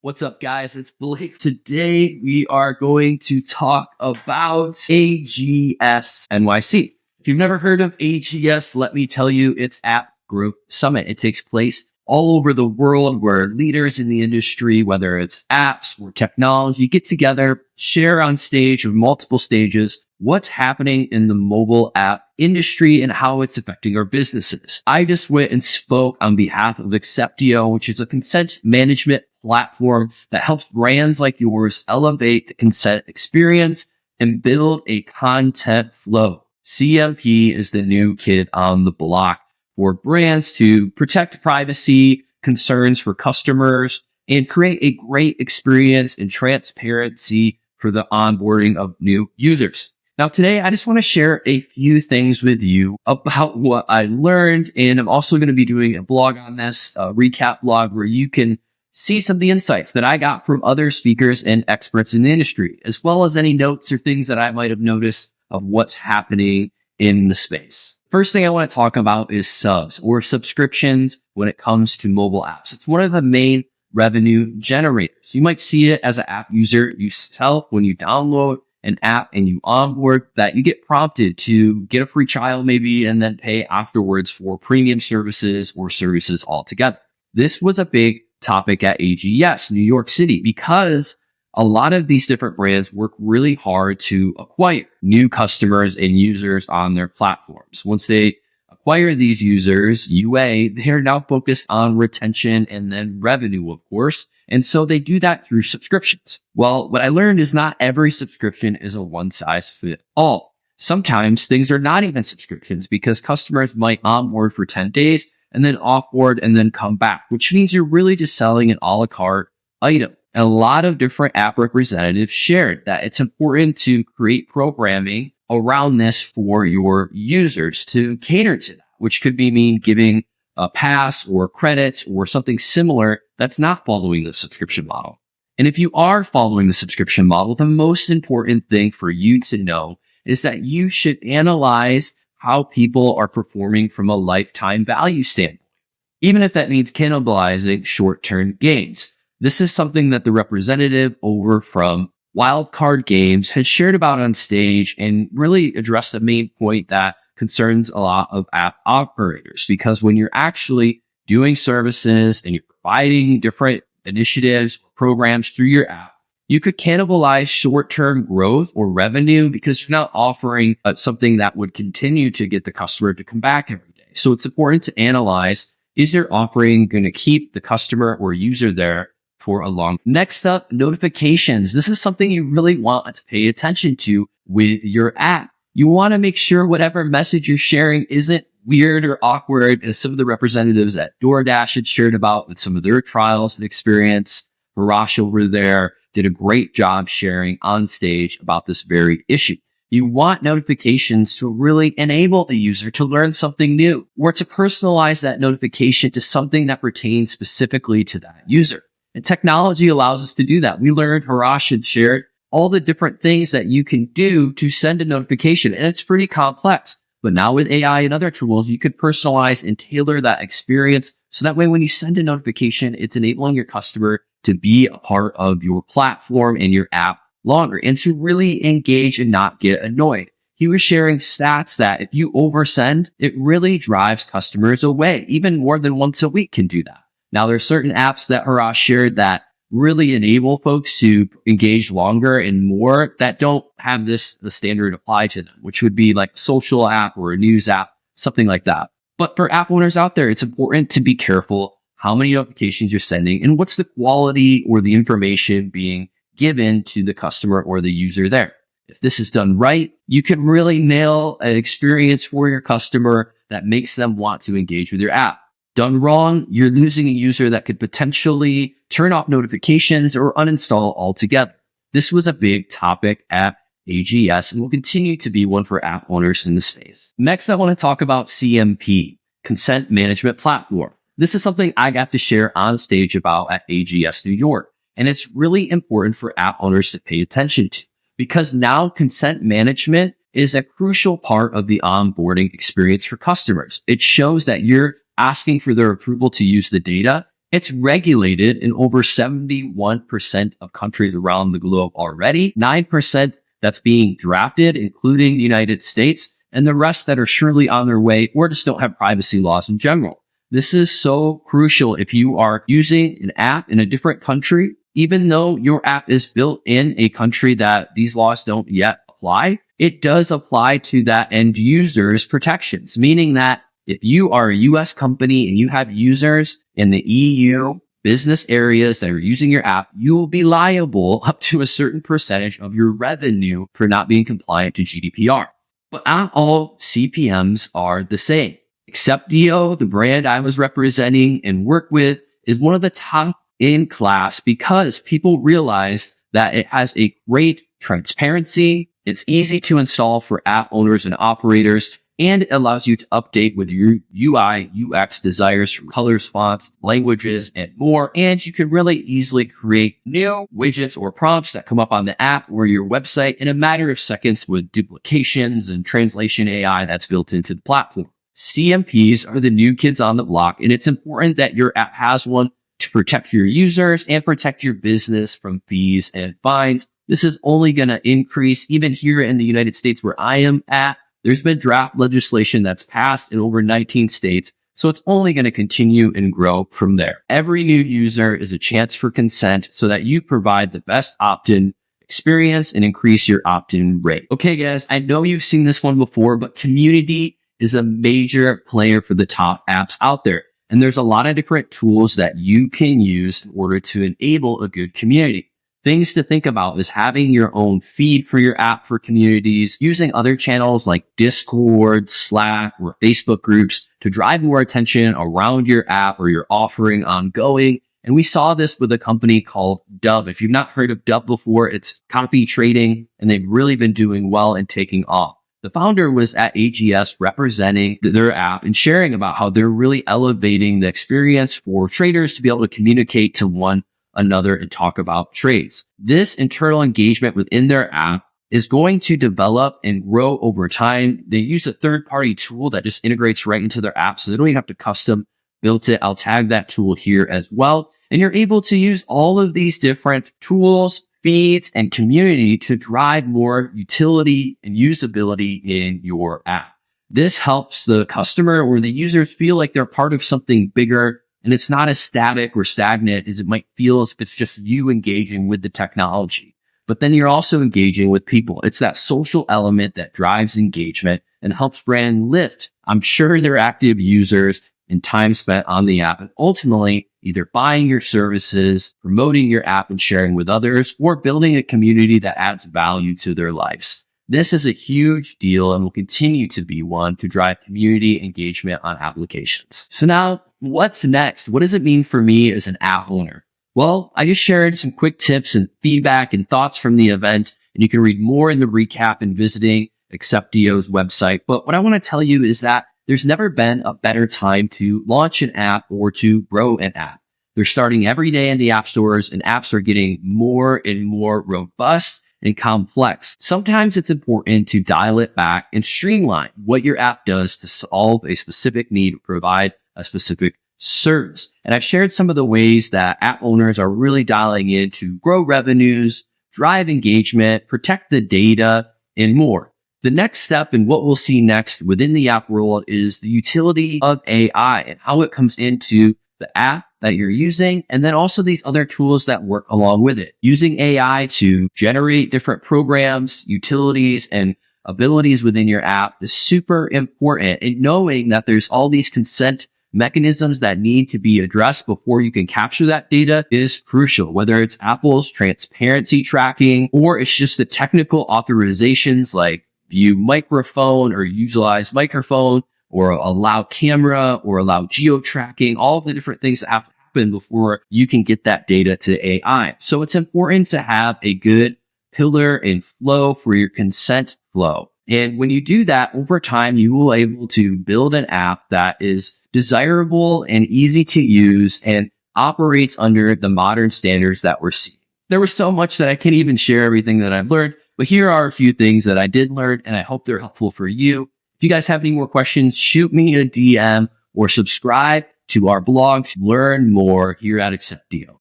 What's up, guys? It's Blake. Today, we are going to talk about AGS NYC. If you've never heard of AGS, let me tell you, it's App Growth Summit. It takes place all over the world where leaders in the industry, whether it's apps or technology, get together, share on stage or multiple stages what's happening in the mobile app industry and how it's affecting our businesses. I just went and spoke on behalf of Axeptio, which is a consent management platform that helps brands like yours elevate the consent experience and build a content flow. CMP is the new kid on the block for brands to protect privacy, concerns for customers, and create a great experience and transparency for the onboarding of new users. Now, today, I just want to share a few things with you about what I learned, and I'm also going to be doing a blog on this, a recap blog, where you can see some of the insights that I got from other speakers and experts in the industry, as well as any notes or things that I might have noticed of what's happening in the space. First thing I want to talk about is subs or subscriptions when it comes to mobile apps. It's one of the main revenue generators. You might see it as an app user yourself when you download an app and you onboard, that you get prompted to get a free trial maybe and then pay afterwards for premium services or services altogether. This was a big topic at AGS New York City because a lot of these different brands work really hard to acquire new customers and users on their platforms. Once they acquire these users, UA, they're now focused on retention and then revenue, of course. And so they do that through subscriptions. Well, what I learned is not every subscription is a one-size-fits-all. Sometimes things are not even subscriptions because customers might onboard for 10 days and then offboard and then come back, which means you're really just selling an a la carte item. And a lot of different app representatives shared that it's important to create programming around this for your users to cater to that, which could mean giving a pass or credits or something similar that's not following the subscription model. And if you are following the subscription model, the most important thing for you to know is that you should analyze how people are performing from a lifetime value standpoint, even if that means cannibalizing short-term gains. This is something that the representative over from Wildcard Games has shared about on stage and really addressed the main point that concerns a lot of app operators, because when you're actually doing services and you're providing different initiatives, programs through your app, you could cannibalize short-term growth or revenue because you're not offering something that would continue to get the customer to come back every day. So it's important to analyze, is your offering going to keep the customer or user there for a long? Next up, notifications. This is something you really want to pay attention to with your app. You want to make sure whatever message you're sharing isn't weird or awkward, as some of the representatives at DoorDash had shared about with some of their trials and experience. Harash over there did a great job sharing on stage about this very issue. You want notifications to really enable the user to learn something new or to personalize that notification to something that pertains specifically to that user. And technology allows us to do that. We learned, Harash had shared all the different things that you can do to send a notification, and it's pretty complex. But now with AI and other tools, you could personalize and tailor that experience. So that way, when you send a notification, it's enabling your customer to be a part of your platform and your app longer and to really engage and not get annoyed. He was sharing stats that if you oversend, it really drives customers away. Even more than once a week can do that. Now, there's certain apps that Harash shared that really enable folks to engage longer and more that don't have the standard apply to them, which would be like a social app or a news app, something like that. But for app owners out there, it's important to be careful how many notifications you're sending and what's the quality or the information being given to the customer or the user there. If this is done right, you can really nail an experience for your customer that makes them want to engage with your app. Done wrong, you're losing a user that could potentially turn off notifications or uninstall altogether. This was a big topic at AGS and will continue to be one for app owners in the space. Next, I want to talk about CMP, Consent Management Platform. This is something I got to share on stage about at AGS New York. And it's really important for app owners to pay attention to because now consent management is a crucial part of the onboarding experience for customers. It shows that you're asking for their approval to use the data It's regulated in over 71% of countries around the globe already, 9% that's being drafted, including the United States, and the rest that are surely on their way or just don't have privacy laws in general. This is so crucial if you are using an app in a different country, even though your app is built in a country that these laws don't yet apply. It does apply to that end user's protections, meaning that if you are a US company and you have users in the EU business areas that are using your app, you will be liable up to a certain percentage of your revenue for not being compliant to GDPR. But not all CPMs are the same. Axeptio, the brand I was representing and work with, is one of the top in class because people realize that it has a great transparency. It's easy to install for app owners and operators, and it allows you to update with your UI, UX desires from colors, fonts, languages, and more. And you can really easily create new widgets or prompts that come up on the app or your website in a matter of seconds with duplications and translation AI that's built into the platform. CMPs are the new kids on the block, and it's important that your app has one to protect your users and protect your business from fees and fines. This is only going to increase even here in the United States where I am at. There's been draft legislation that's passed in over 19 states, so it's only going to continue and grow from there. Every new user is a chance for consent so that you provide the best opt-in experience and increase your opt-in rate. Okay, guys, I know you've seen this one before, but community is a major player for the top apps out there. And there's a lot of different tools that you can use in order to enable a good community. Things to think about is having your own feed for your app for communities, using other channels like Discord, Slack, or Facebook groups to drive more attention around your app or your offering ongoing. And we saw this with a company called Dove. If you've not heard of Dove before, it's copy trading, and they've really been doing well and taking off. The founder was at AGS representing their app and sharing about how they're really elevating the experience for traders to be able to communicate to one another and talk about trades. This internal engagement within their app is going to develop and grow over time. They use a third-party tool that just integrates right into their app, so they don't even have to custom build it. I'll tag that tool here as well. And you're able to use all of these different tools, feeds, and community to drive more utility and usability in your app. This helps the customer or the users feel like they're part of something bigger, and it's not as static or stagnant as it might feel if it's just you engaging with the technology. But then you're also engaging with people. It's that social element that drives engagement and helps brand lift, I'm sure, their active users and time spent on the app, and ultimately either buying your services, promoting your app and sharing with others, or building a community that adds value to their lives. This is a huge deal and will continue to be one to drive community engagement on applications. So now, what's next? What does it mean for me as an app owner? Well, I just shared some quick tips and feedback and thoughts from the event, and you can read more in the recap and visiting Axeptio's website. But what I want to tell you is that there's never been a better time to launch an app or to grow an app. They're starting every day in the app stores, and apps are getting more and more robust and complex. Sometimes it's important to dial it back and streamline what your app does to solve a specific need or provide a specific service. And I've shared some of the ways that app owners are really dialing in to grow revenues, drive engagement, protect the data, and more. The next step and what we'll see next within the app world is the utility of AI and how it comes into the app that you're using, and then also these other tools that work along with it. Using AI to generate different programs, utilities, and abilities within your app is super important. And knowing that there's all these consent mechanisms that need to be addressed before you can capture that data is crucial, whether it's Apple's transparency tracking or it's just the technical authorizations like view microphone or utilize microphone or allow camera or allow geo tracking, all of the different things that have to happen before you can get that data to AI. So it's important to have a good pillar and flow for your consent flow. And when you do that over time, you will be able to build an app that is desirable and easy to use and operates under the modern standards that we're seeing. There was so much that I can't even share everything that I've learned, but here are a few things that I did learn, and I hope they're helpful for you. If you guys have any more questions, shoot me a DM or subscribe to our blog to learn more here at Axeptio.